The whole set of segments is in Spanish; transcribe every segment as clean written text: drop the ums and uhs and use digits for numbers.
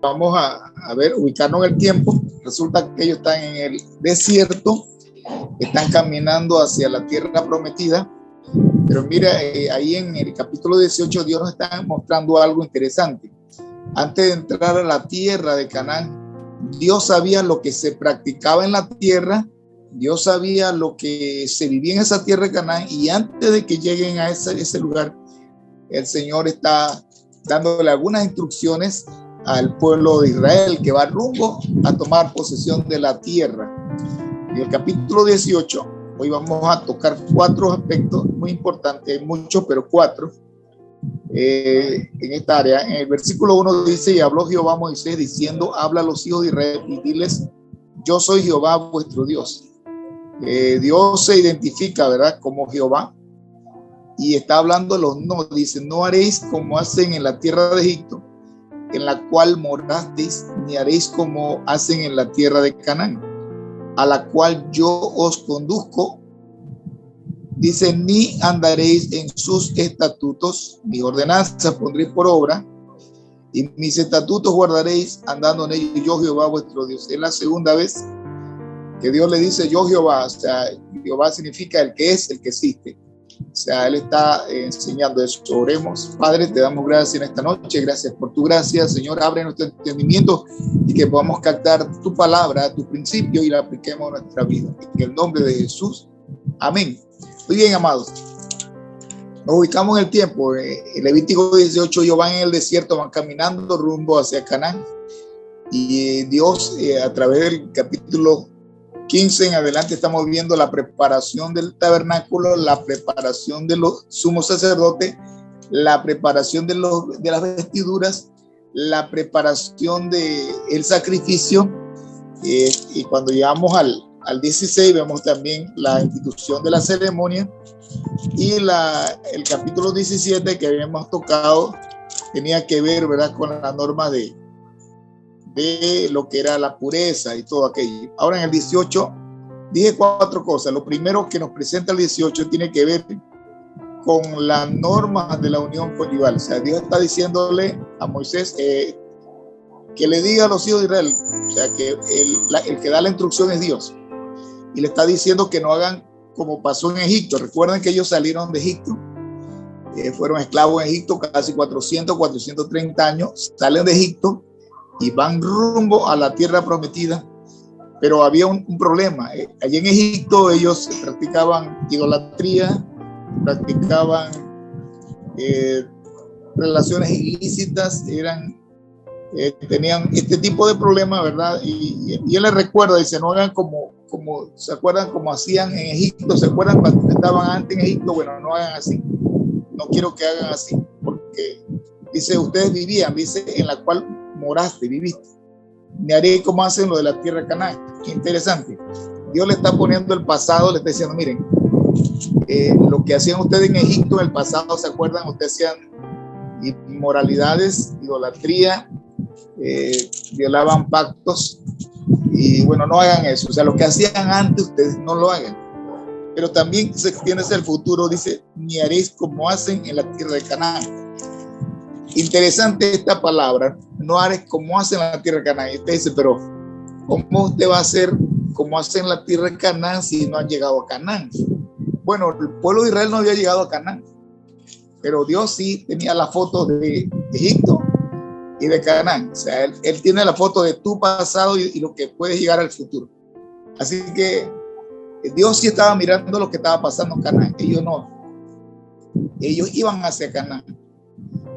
vamos a ver, ubicarnos en el tiempo. Resulta que ellos están en el desierto, están caminando hacia la tierra prometida. Pero mira, ahí en el capítulo 18 Dios nos está mostrando algo interesante. Antes de entrar a la tierra de Canaán, Dios sabía lo que se practicaba en la tierra, Dios sabía lo que se vivía en esa tierra de Canaán, y antes de que lleguen a ese lugar, el Señor está dándole algunas instrucciones al pueblo de Israel que va rumbo a tomar posesión de la tierra. En el capítulo 18, hoy vamos a tocar 4 aspectos muy importantes, muchos, pero 4 en esta área. En el versículo 1 dice: y habló Jehová a Moisés diciendo, habla a los hijos de Israel y diles, yo soy Jehová vuestro Dios. Dios se identifica, ¿verdad?, como Jehová, y está hablando de los no. Dice, no haréis como hacen en la tierra de Egipto, en la cual morasteis, ni haréis como hacen en la tierra de Canaán, a la cual yo os conduzco. Dice, ni andaréis en sus estatutos, mis ordenanzas pondréis por obra, y mis estatutos guardaréis andando en ellos, yo Jehová vuestro Dios. Es la segunda vez que Dios le dice yo Jehová. O sea, Jehová significa el que es, el que existe. O sea, Él está enseñando eso. Oremos. Padre, te damos gracias en esta noche. Gracias por tu gracia, Señor. Abre nuestro entendimiento y que podamos captar tu palabra, tu principio, y la apliquemos en nuestra vida. En el nombre de Jesús. Amén. Muy bien, amados. Nos ubicamos en el tiempo. En Levítico 18, ellos van en el desierto, van caminando rumbo hacia Canaán. Y Dios, a través del capítulo 15 en adelante, estamos viendo la preparación del tabernáculo, la preparación de los sumos sacerdotes, la preparación de las vestiduras, la preparación del sacrificio. Y cuando llegamos al 16, vemos también la institución de la ceremonia. Y el capítulo 17 que habíamos tocado tenía que ver, ¿verdad?, con la norma de lo que era la pureza y todo aquello. Ahora en el 18 dije 4 cosas. Lo primero que nos presenta el 18 tiene que ver con las normas de la unión conyugal. O sea, Dios está diciéndole a Moisés que le diga a los hijos de Israel, o sea, que el que da la instrucción es Dios, y le está diciendo que no hagan como pasó en Egipto. Recuerden que ellos salieron de Egipto, fueron esclavos en Egipto casi 430 años, salen de Egipto y van rumbo a la tierra prometida. Pero había un problema. Allí en Egipto ellos practicaban idolatría, practicaban relaciones ilícitas, tenían este tipo de problemas, ¿verdad? Y él les recuerda, dice, no hagan como se acuerdan como hacían en Egipto. ¿Se acuerdan cuando estaban antes en Egipto? Bueno, no hagan así. No quiero que hagan así, porque dice, ustedes vivían, dice, en la cual moraste, viviste. Me haré como hacen lo de la tierra de Canaán. Qué interesante. Dios le está poniendo el pasado, le está diciendo, miren, lo que hacían ustedes en Egipto en el pasado, ¿se acuerdan? Ustedes hacían inmoralidades, idolatría, violaban pactos, y bueno, no hagan eso. O sea, lo que hacían antes, ustedes no lo hagan. Pero también se extiende hacia el futuro, dice, ni haréis como hacen en la tierra de Canaán. Interesante esta palabra, no haréis como hacen en la tierra de Canaán. Y usted dice, pero ¿cómo usted va a hacer como hacen en la tierra de Canaán si no han llegado a Canaán? Bueno, el pueblo de Israel no había llegado a Canaán, pero Dios sí tenía la foto de Egipto y de Canaán. O sea, él tiene la foto de tu pasado y lo que puede llegar al futuro. Así que Dios sí estaba mirando lo que estaba pasando en Canaán. Ellos no. Ellos iban hacia Canaán.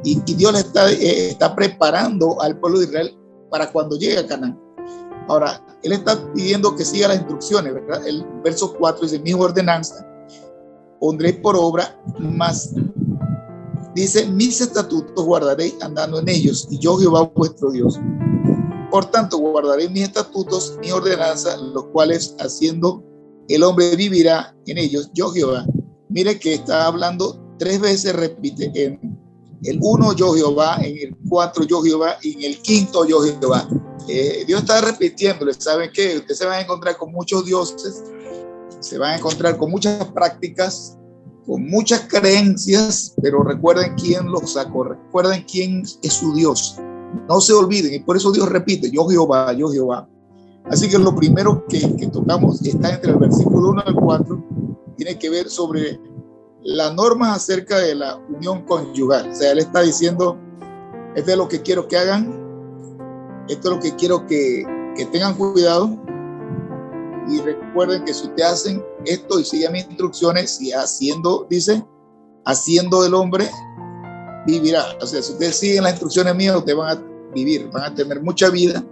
Y Dios le está preparando al pueblo de Israel para cuando llegue a Canaán. Ahora, Él está pidiendo que siga las instrucciones, ¿verdad? El verso 4 dice, mis ordenanzas pondréis por obra, más dice, mis estatutos guardaréis andando en ellos, y yo Jehová vuestro Dios. Por tanto, guardaréis mis estatutos, mis ordenanzas, los cuales haciendo el hombre vivirá en ellos, yo Jehová. Mire que está hablando 3 veces, repite, en el 1 yo Jehová, en el 4 yo Jehová, y en el 5 yo Jehová. Dios está repitiéndole. ¿Saben qué? Ustedes se van a encontrar con muchos dioses, se van a encontrar con muchas prácticas, con muchas creencias, pero recuerden quién los sacó, recuerden quién es su Dios. No se olviden, y por eso Dios repite, yo Jehová, yo Jehová. Así que lo primero que tocamos está entre el versículo 1 al 4, tiene que ver sobre las normas acerca de la unión conyugal. O sea, él está diciendo, esto es lo que quiero que hagan, esto es lo que quiero que tengan cuidado, y recuerden que si ustedes hacen esto y siguen mis instrucciones, y haciendo, dice, haciendo el hombre vivirá. O sea, si ustedes siguen las instrucciones mías, ustedes van a vivir, van a tener mucha vida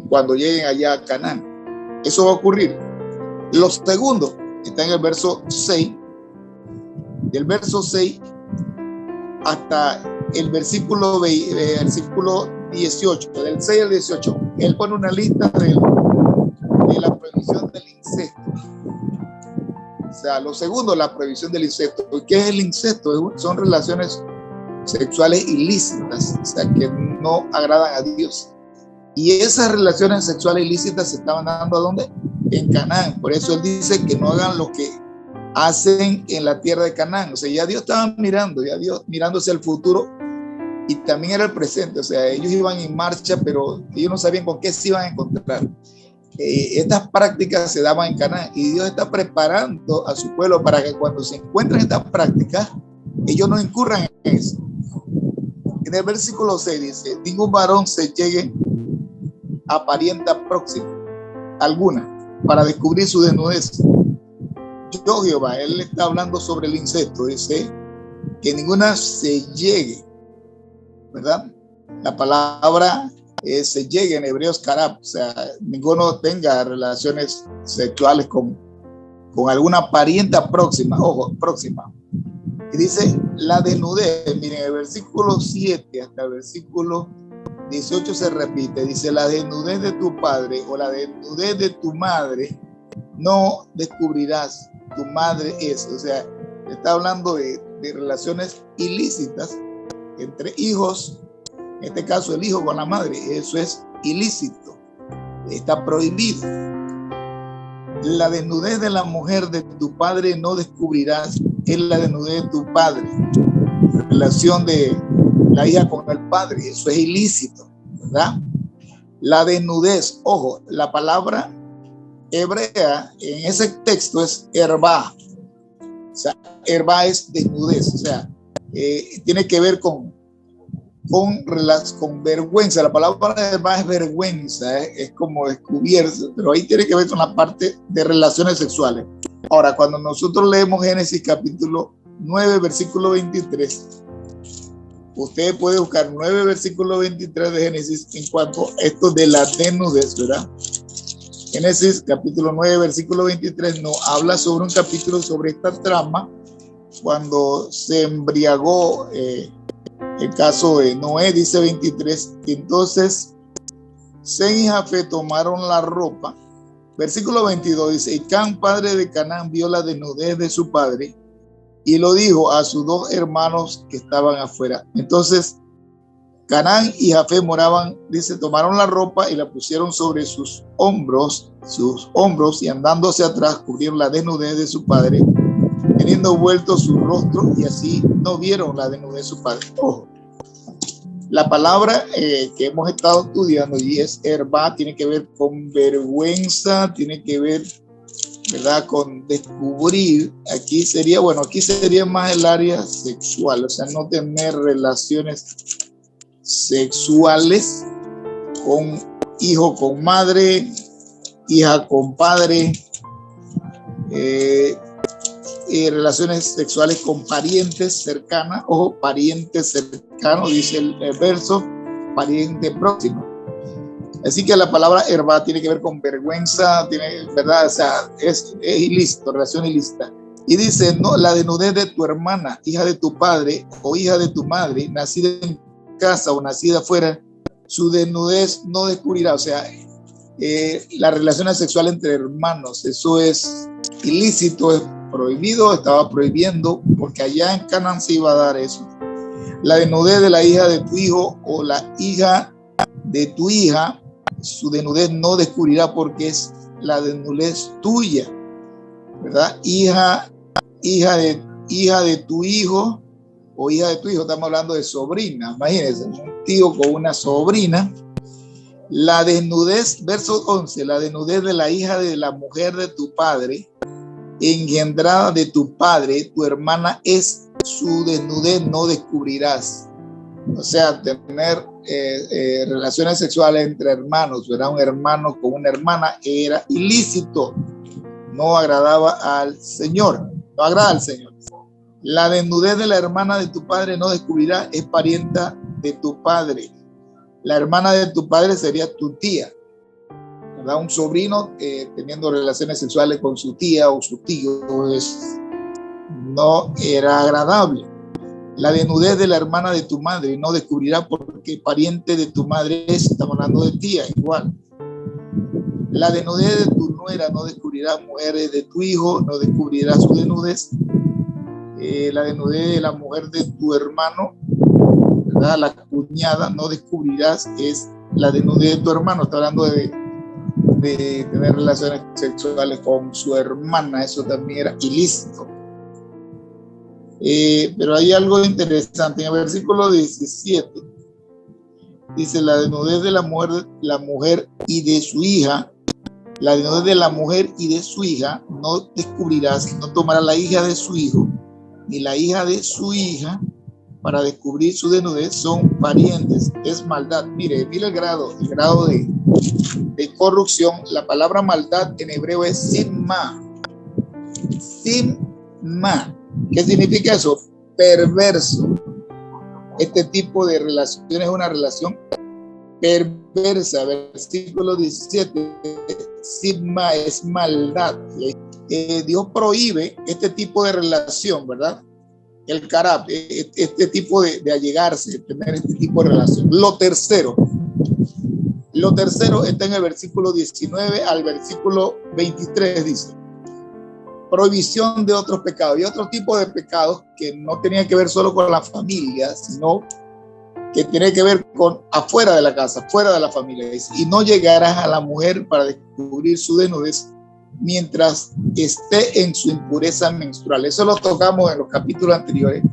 cuando lleguen allá a Canaán. Eso va a ocurrir. Lo segundo está en el verso 6. Del verso 6 hasta el versículo 18, del 6 al 18, él pone una lista de la prohibición del incesto. O sea, lo segundo, la prohibición del incesto. ¿Qué es el incesto? Son relaciones sexuales ilícitas, o sea, que no agradan a Dios. Y esas relaciones sexuales ilícitas se estaban dando ¿a dónde? En Canaán. Por eso él dice que no hagan lo que hacen en la tierra de Canaán. O sea, ya Dios estaba mirando, ya Dios mirándose al futuro, y también era el presente. O sea, ellos iban en marcha, pero ellos no sabían con qué se iban a encontrar. Estas prácticas se daban en Canaán, y Dios está preparando a su pueblo para que cuando se encuentren estas prácticas, ellos no incurran en eso. En el versículo 6 dice, ningún varón se llegue a parienta próxima alguna para descubrir su desnudez. Yo Jehová, él está hablando sobre el incesto, dice que ninguna se llegue, ¿verdad? La palabra se llegue en hebreo es karab, o sea, ninguno tenga relaciones sexuales con alguna parienta próxima, ojo, próxima. Y dice la desnudez, miren, el versículo 7 hasta el versículo 18 se repite, dice la desnudez de tu padre o la desnudez de tu madre no descubrirás, tu madre es. O sea, está hablando de relaciones ilícitas entre hijos, en este caso el hijo con la madre, eso es ilícito, está prohibido. La desnudez de la mujer de tu padre no descubrirás, es la desnudez de tu padre. Relación de la hija con el padre, eso es ilícito, ¿verdad? La desnudez, ojo, la palabra hebrea en ese texto es herba. O sea, herba es desnudez, o sea, tiene que ver con vergüenza. La palabra herba es vergüenza, es como descubierto, pero ahí tiene que ver con la parte de relaciones sexuales. Ahora, cuando nosotros leemos Génesis capítulo 9, versículo 23, usted puede buscar 9 versículo 23 de Génesis en cuanto a esto de la desnudez, ¿verdad? Génesis capítulo 9, versículo 23 nos habla sobre un capítulo sobre esta trama cuando se embriagó el caso de Noé, dice 23, y entonces Sem y Jafet tomaron la ropa. Versículo 22 dice, y Cam, padre de Canaán, vio la desnudez de su padre y lo dijo a sus dos hermanos que estaban afuera. Entonces Canaán y Jafet moraban, dice, tomaron la ropa y la pusieron sobre sus hombros, y andando hacia atrás cubrieron la desnudez de su padre, teniendo vuelto su rostro, y así no vieron la desnudez de su padre. Ojo, la palabra que hemos estado estudiando y es herba, tiene que ver con vergüenza, tiene que ver, ¿verdad?, con descubrir. Aquí sería más el área sexual, o sea, no tener relaciones sexuales con hijo con madre, hija con padre, relaciones sexuales con parientes cercanas, ojo, parientes cercanos, dice el verso, pariente próximo. Así que la palabra herba tiene que ver con vergüenza, tiene, ¿verdad? O sea, es ilícito, relación ilícita. Y dice, no, la desnudez de tu hermana, hija de tu padre o hija de tu madre, nacida en casa o nacida afuera, su desnudez no descubrirá. O sea, la relación sexual entre hermanos, eso es ilícito, es prohibido, estaba prohibiendo, porque allá en Canaán se iba a dar eso. La desnudez de la hija de tu hijo o la hija de tu hija, su desnudez no descubrirá, porque es la desnudez tuya, ¿verdad? Hija de tu hijo o hija de tu hijo, estamos hablando de sobrina. Imagínense, un tío con una sobrina. La desnudez, verso 11, la desnudez de la hija de la mujer de tu padre, engendrada de tu padre, tu hermana es su desnudez, no descubrirás. O sea, tener relaciones sexuales entre hermanos, ¿verdad? Un hermano con una hermana era ilícito, no agradaba al Señor, no agrada al Señor. La desnudez de la hermana de tu padre no descubrirás, es parienta de tu padre. La hermana de tu padre sería tu tía, ¿verdad? Un sobrino teniendo relaciones sexuales con su tía o su tío no era agradable. La desnudez de la hermana de tu madre no descubrirá, porque pariente de tu madre es, estamos hablando de tía, igual. La desnudez de tu nuera no descubrirá, mujeres de tu hijo no descubrirá su desnudez. La desnudez de la mujer de tu hermano, ¿verdad? La cuñada, no descubrirás, es la desnudez de tu hermano. Está hablando de tener relaciones sexuales con su hermana, eso también era ilícito. Pero hay algo interesante. En el versículo 17 dice: la desnudez de la mujer y de su hija, la desnudez de la mujer y de su hija no descubrirás, no tomará la hija de su hijo ni la hija de su hija para descubrir su desnudez, son parientes, es maldad. Mire el grado de corrupción. La palabra maldad en hebreo es simma. Simma. ¿Qué significa eso? Perverso. Este tipo de relación es una relación perversa. Versículo 17. Simma es maldad. Dios prohíbe este tipo de relación, ¿verdad? El carácter, este tipo de allegarse, tener este tipo de relación. Lo tercero está en el versículo 19 al versículo 23, dice: prohibición de otros pecados. Y otro tipo de pecados que no tenía que ver solo con la familia, sino que tiene que ver con afuera de la casa, fuera de la familia. Dice: y no llegarás a la mujer para descubrir su desnudez mientras esté en su impureza menstrual. Eso lo tocamos en los capítulos anteriores,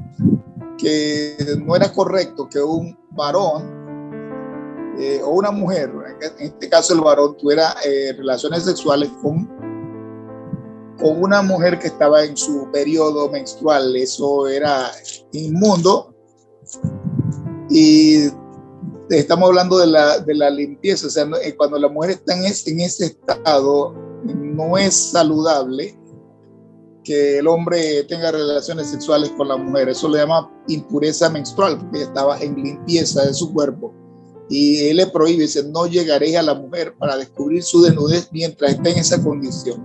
que no era correcto que un varón o una mujer, en este caso el varón, tuviera relaciones sexuales con una mujer que estaba en su periodo menstrual. Eso era inmundo, y estamos hablando de la limpieza. O sea, cuando la mujer está en ese estado, no es saludable que el hombre tenga relaciones sexuales con la mujer. Eso le llama impureza menstrual, porque ella estaba en limpieza de su cuerpo. Y él le prohíbe, dice: no llegaréis a la mujer para descubrir su desnudez mientras esté en esa condición.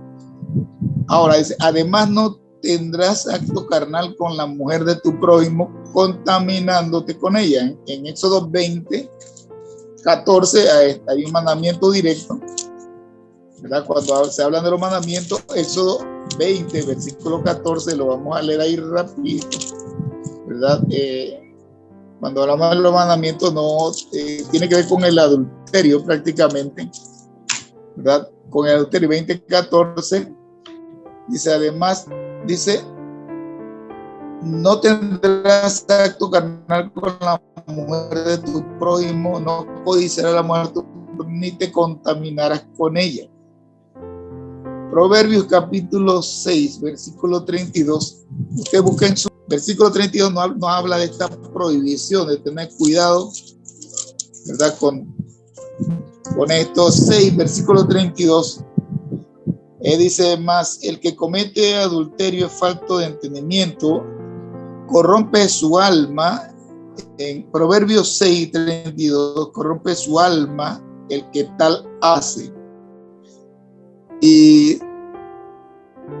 Ahora dice: además no tendrás acto carnal con la mujer de tu prójimo, contaminándote con ella. En Éxodo 20, 14 hay un mandamiento directo, ¿verdad? Cuando se hablan de los mandamientos, Éxodo 20, versículo 14, lo vamos a leer ahí rapidito, ¿verdad? Cuando hablamos de los mandamientos, no tiene que ver con el adulterio prácticamente, ¿verdad? Con el adulterio. 20, 14 dice: además, dice: no tendrás acto carnal con la mujer de tu prójimo, no codiciarás a la mujer de tu prójimo, ni te contaminarás con ella. Proverbios capítulo 6, versículo 32. Usted busca en su versículo 32, no habla de esta prohibición, de tener cuidado, ¿verdad? Con estos 6, versículo 32. Dice más: el que comete adulterio es falto de entendimiento, corrompe su alma. En Proverbios 6, 32, corrompe su alma el que tal hace. Y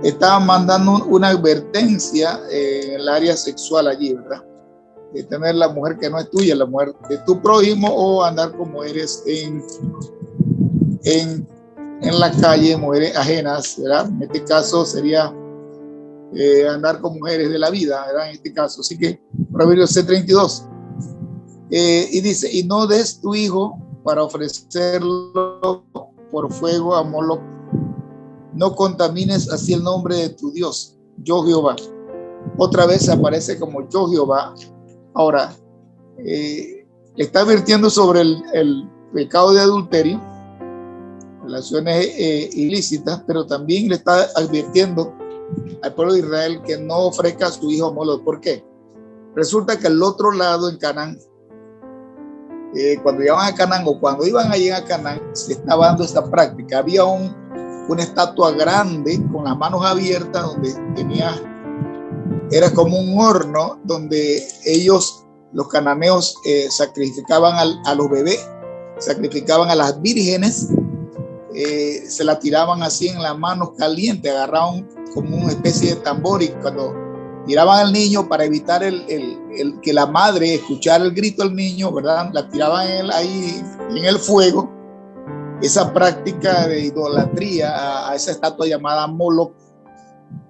estaba mandando una advertencia en el área sexual allí, ¿verdad? De tener la mujer que no es tuya, la mujer de tu prójimo, o andar con mujeres en la calle, mujeres ajenas, ¿verdad? En este caso sería andar con mujeres de la vida, ¿verdad? En este caso. Así que Proverbios 6:32. Y dice: y no des tu hijo para ofrecerlo por fuego a Moloc. No contamines así el nombre de tu Dios, yo Jehová. otra vez aparece como yo Jehová. Ahora, le está advirtiendo sobre el pecado de adulterio, relaciones ilícitas, pero también le está advirtiendo al pueblo de Israel que no ofrezca a su hijo a Moloch. ¿Por qué? Resulta que al otro lado, en Canaán, cuando llegaban a Canaán o cuando iban a llegar a Canaán, se estaba dando esta práctica. Había una estatua grande con las manos abiertas, donde era como un horno donde ellos, los cananeos, sacrificaban a los bebés, sacrificaban a las vírgenes, se la tiraban así en las manos calientes, agarraban como una especie de tambor, y cuando tiraban al niño, para evitar que la madre escuchara el grito del niño, ¿verdad?, la tiraban ahí en el fuego. Esa práctica de idolatría a esa estatua llamada Moloch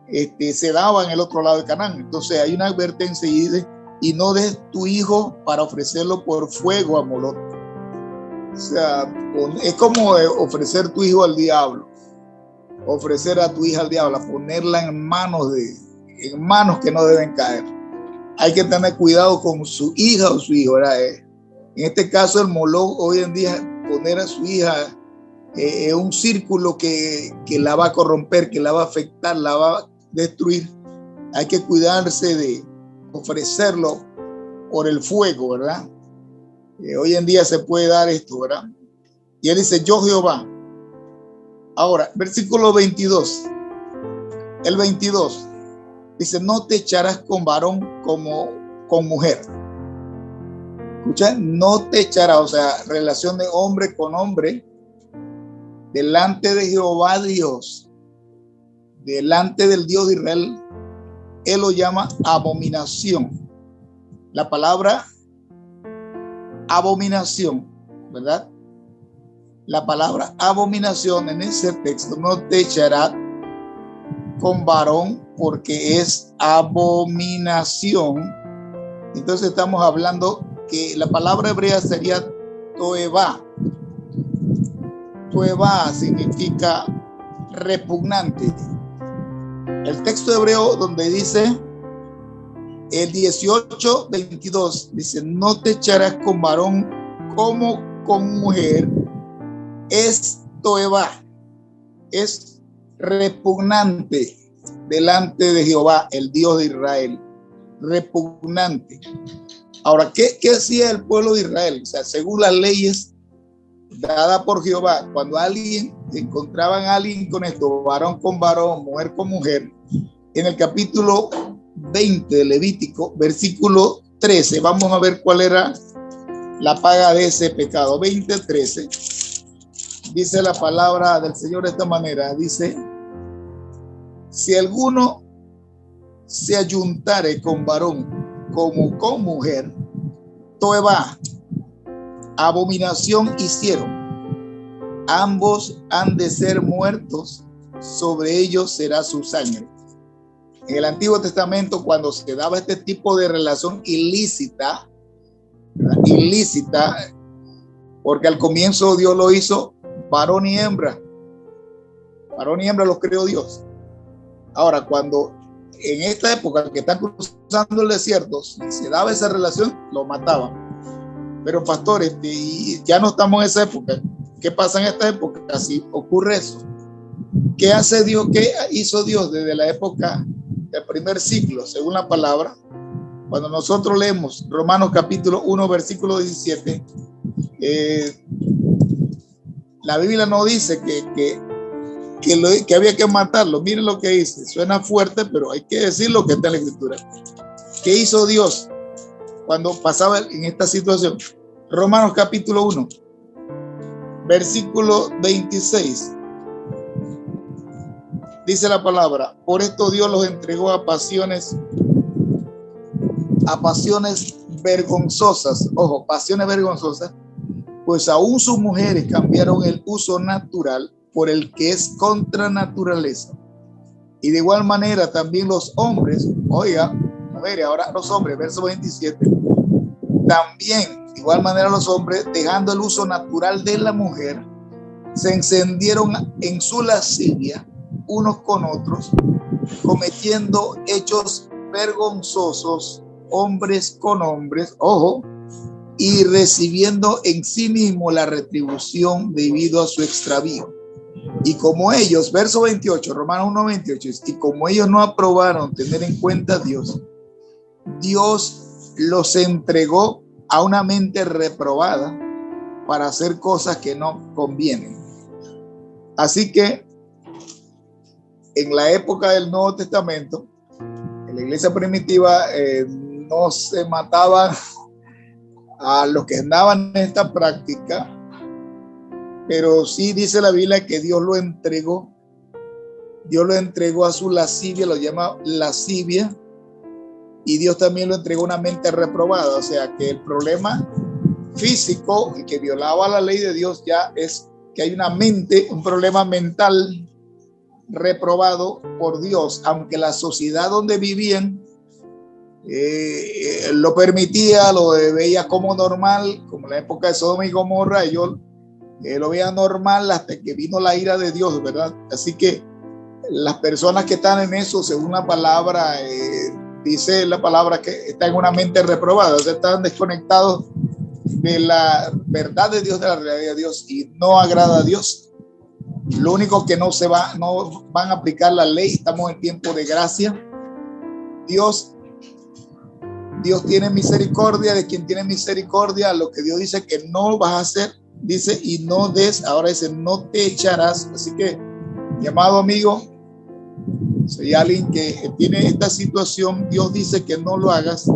se daba en el otro lado de Canaán. Entonces hay una advertencia y dice: y no des tu hijo para ofrecerlo por fuego a Moloch. O sea, es como ofrecer tu hijo al diablo, ofrecer a tu hija al diablo, ponerla en manos que no deben caer. Hay que tener cuidado con su hija o su hijo, ¿verdad? En este caso, el Moloch hoy en día, poner a su hija en un círculo que la va a corromper, que la va a afectar, la va a destruir. Hay que cuidarse de ofrecerlo por el fuego, ¿verdad? Hoy en día se puede dar esto, ¿verdad? Y él dice: yo Jehová. Ahora, versículo 22. El 22 dice: no te echarás con varón como con mujer. Escucha, no te echarás, o sea, relación de hombre con hombre, delante de Jehová Dios, delante del Dios de Israel. Él lo llama abominación. La palabra abominación, ¿verdad? La palabra abominación en ese texto: no te echarás con varón, porque es abominación. Entonces estamos hablando que la palabra hebrea sería toeva. Toeva significa repugnante. El texto hebreo donde dice el 18:22 dice: no te echarás con varón como con mujer, es toeva, es repugnante delante de Jehová, el Dios de Israel. Repugnante. Ahora, ¿qué hacía el pueblo de Israel? O sea, según las leyes dadas por Jehová, cuando encontraban a alguien con esto, varón con varón, mujer con mujer, en el capítulo 20 de Levítico, versículo 13, vamos a ver cuál era la paga de ese pecado. 20:13, dice la palabra del Señor de esta manera: dice: si alguno se ayuntare con varón como con mujer, toeva, abominación hicieron, ambos han de ser muertos, sobre ellos será su sangre. En el Antiguo Testamento, cuando se daba este tipo de relación ilícita, porque al comienzo Dios lo hizo varón y hembra los creó Dios. Ahora, cuando en esta época que están cruzando el desierto, si se daba esa relación, lo mataban. Pero pastores, ya no estamos en esa época. ¿Qué pasa en esta época si ocurre eso? ¿Qué hace Dios? ¿Qué hizo Dios desde la época del primer siglo, según la palabra? Cuando nosotros leemos Romanos capítulo 1, versículo 17, la Biblia no dice que había que matarlo. Miren lo que dice. Suena fuerte, pero hay que decir lo que está en la Escritura. ¿Qué hizo Dios cuando pasaba en esta situación? Romanos capítulo 1, versículo 26. Dice la palabra: por esto Dios los entregó a pasiones vergonzosas. Ojo, pasiones vergonzosas, pues aún sus mujeres cambiaron el uso natural por el que es contra naturaleza. Y de igual manera también los hombres, oiga, mujeres, ahora los hombres, verso 27, también de igual manera los hombres, dejando el uso natural de la mujer, se encendieron en su lascivia unos con otros, cometiendo hechos vergonzosos, hombres con hombres, ojo, y recibiendo en sí mismo la retribución debido a su extravío. Y como ellos, verso 28, Romanos 1:28, y como ellos no aprobaron tener en cuenta a Dios, Dios los entregó a una mente reprobada para hacer cosas que no convienen. Así que en la época del Nuevo Testamento, en la iglesia primitiva, no se mataban a los que andaban en esta práctica, pero sí dice la Biblia que Dios lo entregó a su lascivia, lo llama lascivia, y Dios también lo entregó a una mente reprobada. O sea que el problema físico, el que violaba la ley de Dios, ya es que hay una mente, un problema mental reprobado por Dios, aunque la sociedad donde vivían lo permitía, lo veía como normal, como en la época de Sodoma y Gomorra. Ellos lo veían normal hasta que vino la ira de Dios, ¿verdad? Así que las personas que están en eso, según la palabra, dice la palabra que están en una mente reprobada, o sea, están desconectados de la verdad de Dios, de la realidad de Dios, y no agrada a Dios. Lo único que no van a aplicar la ley. Estamos en tiempo de gracia. Dios tiene misericordia de quien tiene misericordia. Lo que Dios dice que no vas a hacer, dice, y no des, ahora dice, no te echarás. Así que, mi amado amigo, si hay alguien que tiene esta situación, Dios dice que no lo hagas.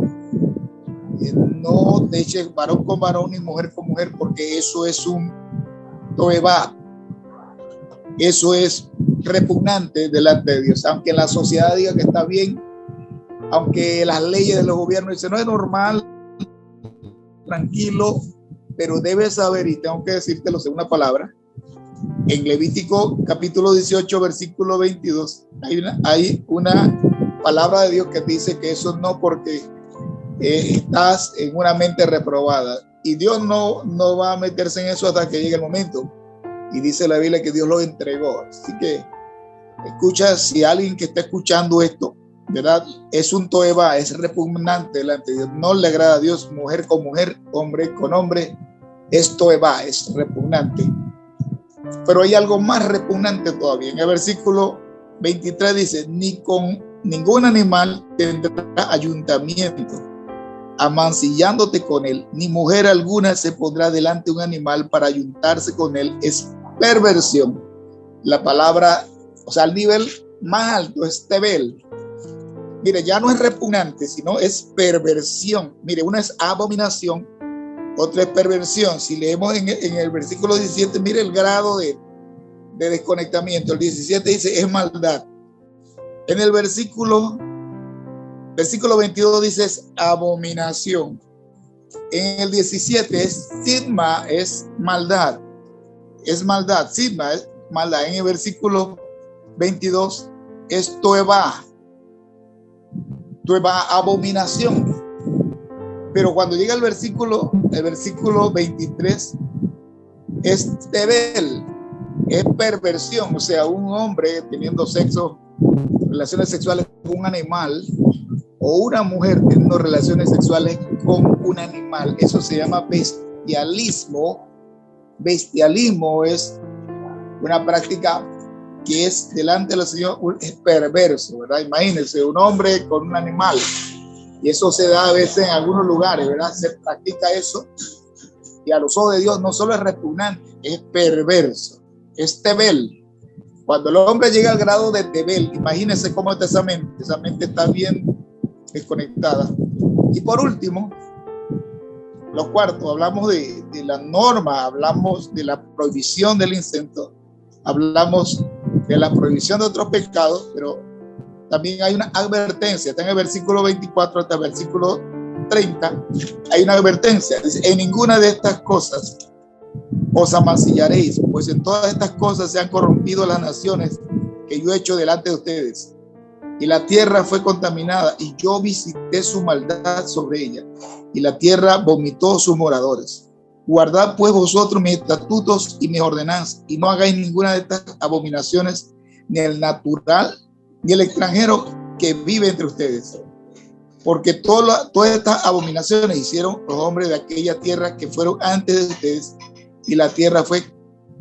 No te eches varón con varón ni mujer con mujer, porque eso es un toeba. Eso es repugnante delante de Dios. Aunque la sociedad diga que está bien, aunque las leyes de los gobiernos dicen no es normal, tranquilo, pero debes saber, y tengo que decírtelo según una palabra, en Levítico capítulo 18, versículo 22, hay una palabra de Dios que dice que eso no, porque estás en una mente reprobada, y Dios no va a meterse en eso hasta que llegue el momento. Y dice la Biblia que Dios lo entregó. Así que escucha, si alguien que está escuchando esto, ¿verdad? Es un toeba, es repugnante delante de Dios, no le agrada a Dios, mujer con mujer, hombre con hombre, es toeba, es repugnante. Pero hay algo más repugnante todavía. En el versículo 23 dice, ni con ningún animal tendrá ayuntamiento, amancillándote con él, ni mujer alguna se pondrá delante de un animal para ayuntarse con él. Es perversión. La palabra, o sea, el nivel más alto es tebel. Mire, ya no es repugnante, sino es perversión. Mire, una es abominación, otra es perversión. Si leemos en el versículo 17, mire el grado de desconectamiento. El 17 dice es maldad. En el versículo 22 dice es abominación. En el 17 es sidma, es maldad. Es maldad, sidma es maldad. En el versículo 22 es toeba, abominación. Pero cuando llega el versículo 23 es tebel, es perversión. O sea, un hombre teniendo relaciones sexuales con un animal, o una mujer teniendo relaciones sexuales con un animal. Eso se llama bestialismo. Bestialismo es una práctica que es delante del Señor, es perverso, ¿verdad? Imagínense un hombre con un animal, y eso se da a veces en algunos lugares, ¿verdad? Se practica eso, y a los ojos de Dios no solo es repugnante, es perverso, es tebel. Cuando el hombre llega al grado de tebel, imagínense cómo está esa mente está bien desconectada. Y por último, lo cuarto, hablamos de la norma, hablamos de la prohibición del incesto, hablamos de la prohibición de otros pecados, pero también hay una advertencia. Está en el versículo 24 hasta el versículo 30, hay una advertencia. Dice, en ninguna de estas cosas os amancillaréis, pues en todas estas cosas se han corrompido las naciones que yo he hecho delante de ustedes. Y la tierra fue contaminada, y yo visité su maldad sobre ella, y la tierra vomitó sus moradores. Guardad pues vosotros mis estatutos y mis ordenanzas, y no hagáis ninguna de estas abominaciones, ni el natural, ni el extranjero que vive entre ustedes. porque todas estas abominaciones hicieron los hombres de aquella tierra que fueron antes de ustedes, y la tierra fue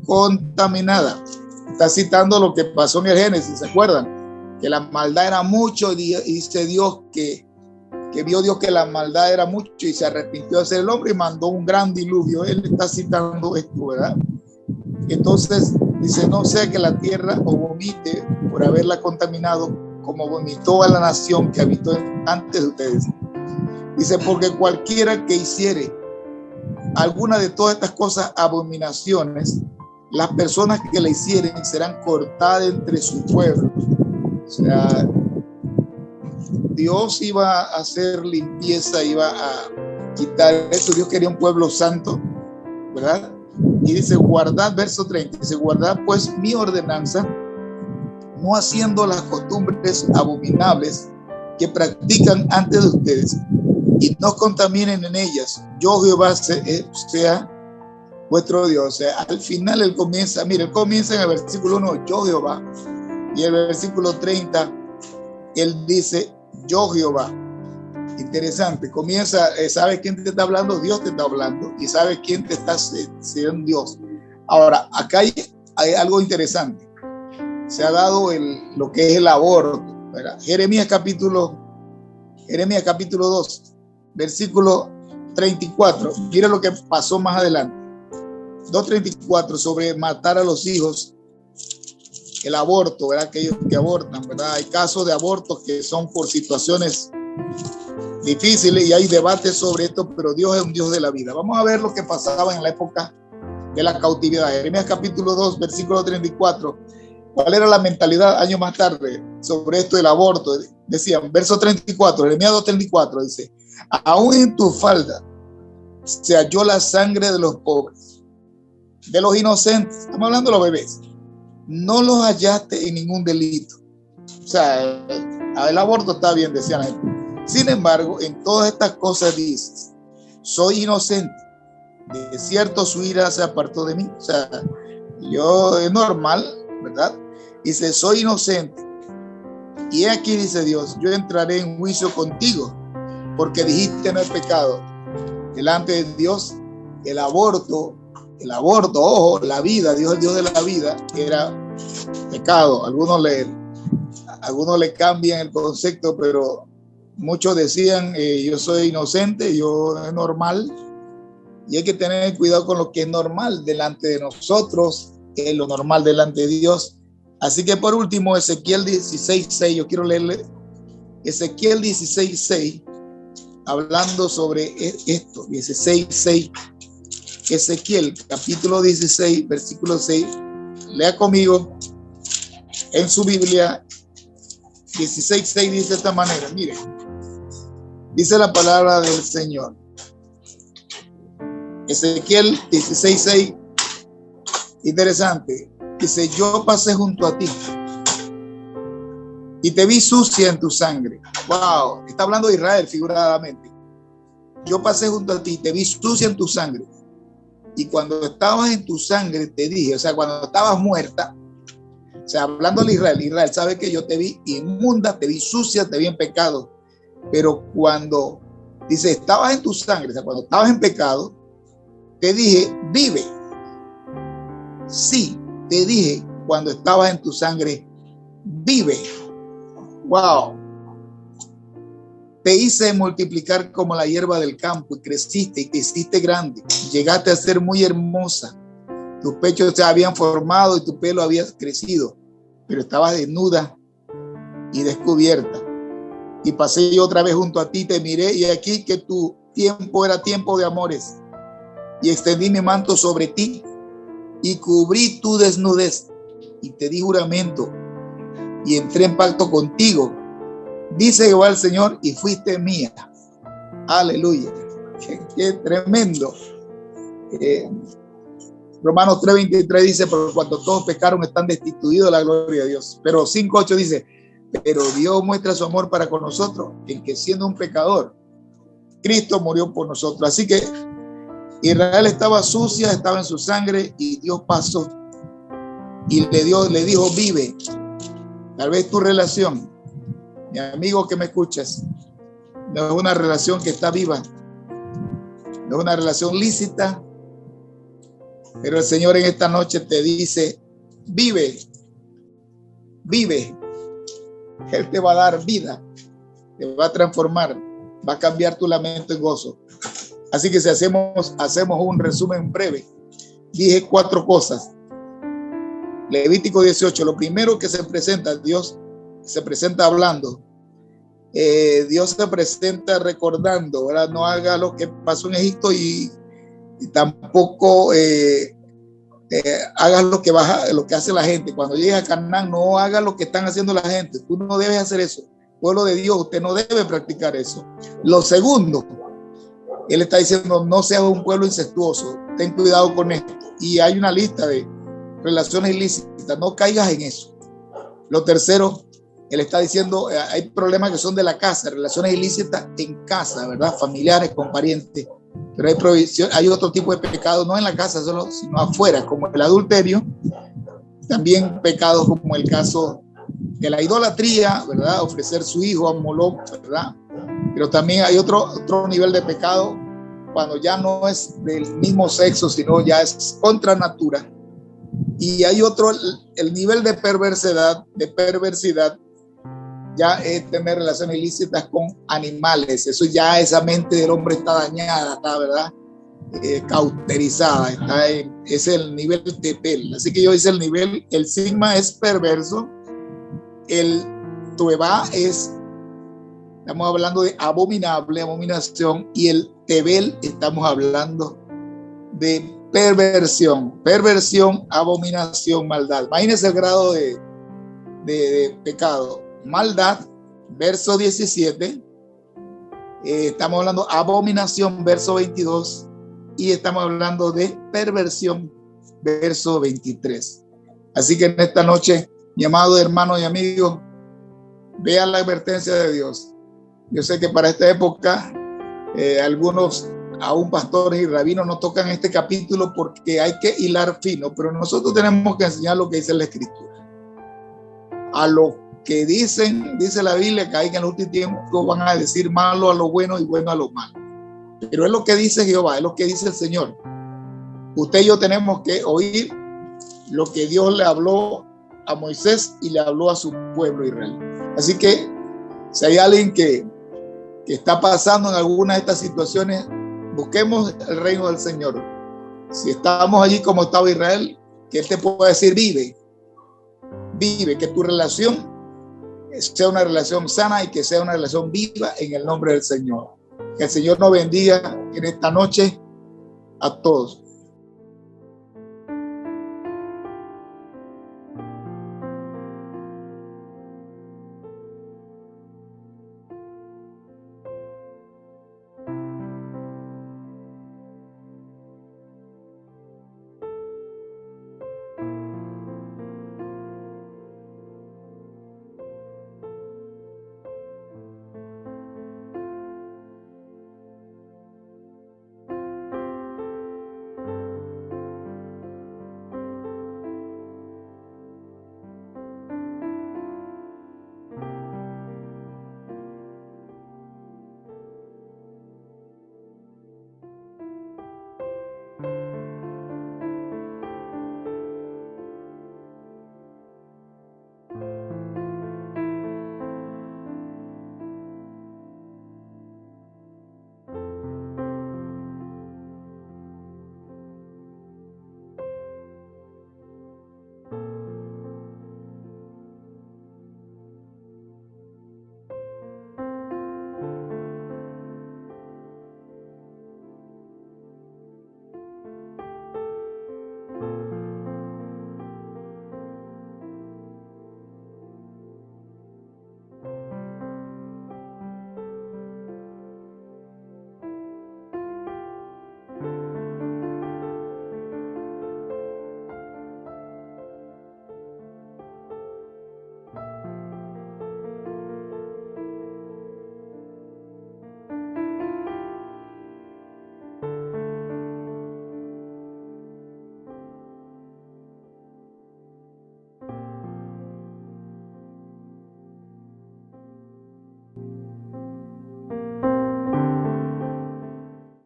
contaminada. Está citando lo que pasó en el Génesis, ¿se acuerdan? Que la maldad era mucho, y dice Dios que vio Dios que la maldad era mucho y se arrepintió de ser el hombre y mandó un gran diluvio. Él está citando esto, ¿verdad? Entonces dice, no sea que la tierra os vomite por haberla contaminado, como vomitó a la nación que habitó antes de ustedes. Dice, porque cualquiera que hiciere alguna de todas estas cosas, abominaciones, las personas que la hicieren serán cortadas entre su pueblo. O sea, Dios iba a hacer limpieza, iba a quitar eso. Dios quería un pueblo santo, ¿verdad? Y dice, guardad, verso 30, dice, guardad pues mi ordenanza, no haciendo las costumbres abominables que practican antes de ustedes, y no contaminen en ellas. Yo Jehová sea vuestro Dios. O sea, al final él comienza, mira, él comienza en el versículo 1, yo Jehová, y el versículo 30, él dice, yo Jehová. Interesante, comienza, ¿sabes quién te está hablando? Dios te está hablando, y ¿sabes quién te está siendo Dios? Ahora, acá hay algo interesante. Se ha dado lo que es el aborto, ¿verdad? Jeremías capítulo 2, versículo 34. Mira lo que pasó más adelante. 2:34, sobre matar a los hijos, el aborto, ¿verdad? Aquellos que abortan, ¿verdad? Hay casos de abortos que son por situaciones difíciles y hay debates sobre esto, pero Dios es un Dios de la vida. Vamos a ver lo que pasaba en la época de la cautividad. Jeremías capítulo 2, versículo 34. ¿Cuál era la mentalidad años más tarde sobre esto del aborto? Decían, verso 34, Jeremías 2:34, dice, aún en tu falda se halló la sangre de los pobres, de los inocentes. Estamos hablando de los bebés. No los hallaste en ningún delito. O sea, el aborto está bien, decían. Sin embargo, en todas estas cosas dices, soy inocente. De cierto su ira se apartó de mí. O sea, yo es normal, ¿verdad? Dice, soy inocente. Y aquí dice Dios, yo entraré en juicio contigo, porque dijiste no hay pecado. Delante de Dios, el aborto, ojo, la vida, Dios es el Dios de la vida, era pecado. Algunos le cambian el concepto, pero muchos decían, yo soy inocente, yo es normal. Y hay que tener cuidado con lo que es normal delante de nosotros, que es lo normal delante de Dios. Así que por último, Ezequiel 16:6, yo quiero leerle Ezequiel 16:6, hablando sobre esto, 16:6. Ezequiel capítulo 16, versículo 6. Lea conmigo en su Biblia. 16:6 dice de esta manera, mire, dice la palabra del Señor. Ezequiel 16:6, interesante. Dice, yo pasé junto a ti y te vi sucia en tu sangre. Wow, está hablando de Israel figuradamente. Yo pasé junto a ti y te vi sucia en tu sangre. Y cuando estabas en tu sangre te dije, o sea, cuando estabas muerta, o sea, hablando de Israel sabe que yo te vi inmunda, te vi sucia, te vi en pecado. Pero cuando dice, estabas en tu sangre, o sea, cuando estabas en pecado, te dije, vive. Sí, te dije, cuando estabas en tu sangre, vive. Wow. Te hice multiplicar como la hierba del campo y creciste y te hiciste grande. Llegaste a ser muy hermosa. Tus pechos se habían formado y tu pelo había crecido, pero estabas desnuda y descubierta. Y pasé yo otra vez junto a ti, te miré y aquí que tu tiempo era tiempo de amores. Y extendí mi manto sobre ti y cubrí tu desnudez y te di juramento y entré en pacto contigo, dice Jehová el Señor, y fuiste mía. Aleluya. Qué tremendo. Romanos 3:23 dice, por cuanto todos pecaron están destituidos de la gloria de Dios. Pero 5:8 dice, pero Dios muestra su amor para con nosotros, en que siendo un pecador, Cristo murió por nosotros. Así que Israel estaba sucia, estaba en su sangre, y Dios pasó y le dijo, vive. Tal vez tu relación, mi amigo que me escuchas, no es una relación que está viva, no es una relación lícita, pero el Señor en esta noche te dice, vive, vive. Él te va a dar vida, te va a transformar, va a cambiar tu lamento en gozo. Así que si hacemos un resumen breve, dije 4 cosas. Levítico 18, lo primero que se presenta, Dios se presenta hablando. Dios se presenta recordando, ¿verdad? No haga lo que pasó en Egipto y tampoco hagas lo que hace la gente. Cuando llegues a Canaán, no hagas lo que están haciendo la gente. Tú no debes hacer eso. Pueblo de Dios, usted no debe practicar eso. Lo segundo, Él está diciendo, no seas un pueblo incestuoso. Ten cuidado con esto. Y hay una lista de relaciones ilícitas. No caigas en eso. Lo tercero, Él está diciendo, hay problemas que son de la casa, relaciones ilícitas en casa, ¿verdad? Familiares, con parientes. Pero hay provisión, hay otro tipo de pecado, no en la casa solo, sino afuera, como el adulterio. También pecados como el caso de la idolatría, ¿verdad? Ofrecer su hijo a Moloch, ¿verdad? Pero también hay otro nivel de pecado cuando ya no es del mismo sexo, sino ya es contra natura. Y hay otro, el nivel de perversidad, ya es tener relaciones ilícitas con animales. Eso ya, esa mente del hombre está dañada, está, ¿verdad? Cauterizada, es el nivel tepel. Así que yo hice el nivel, el sigma es perverso, el tuebá estamos hablando de abominable, abominación, y el tebel estamos hablando de perversión, abominación, maldad. Imagínense el grado de pecado. Maldad, verso 17, estamos hablando de abominación, verso 22, y estamos hablando de perversión, verso 23. Así que en esta noche, mi amado hermano y amigo, vean la advertencia de Dios. Yo sé que para esta época, algunos, aún pastores y rabinos, no tocan este capítulo porque hay que hilar fino, pero nosotros tenemos que enseñar lo que dice la Escritura. A los que dice la Biblia que hay que en los últimos tiempos van a decir malo a lo bueno y bueno a lo malo. Pero es lo que dice Jehová, es lo que dice el Señor. Usted y yo tenemos que oír lo que Dios le habló a Moisés y le habló a su pueblo Israel. Así que si hay alguien que está pasando en alguna de estas situaciones, busquemos el reino del Señor. Si estamos allí como estaba Israel, que Él te pueda decir, vive, que tu relación sea una relación sana y que sea una relación viva en el nombre del Señor. Que el Señor nos bendiga en esta noche a todos.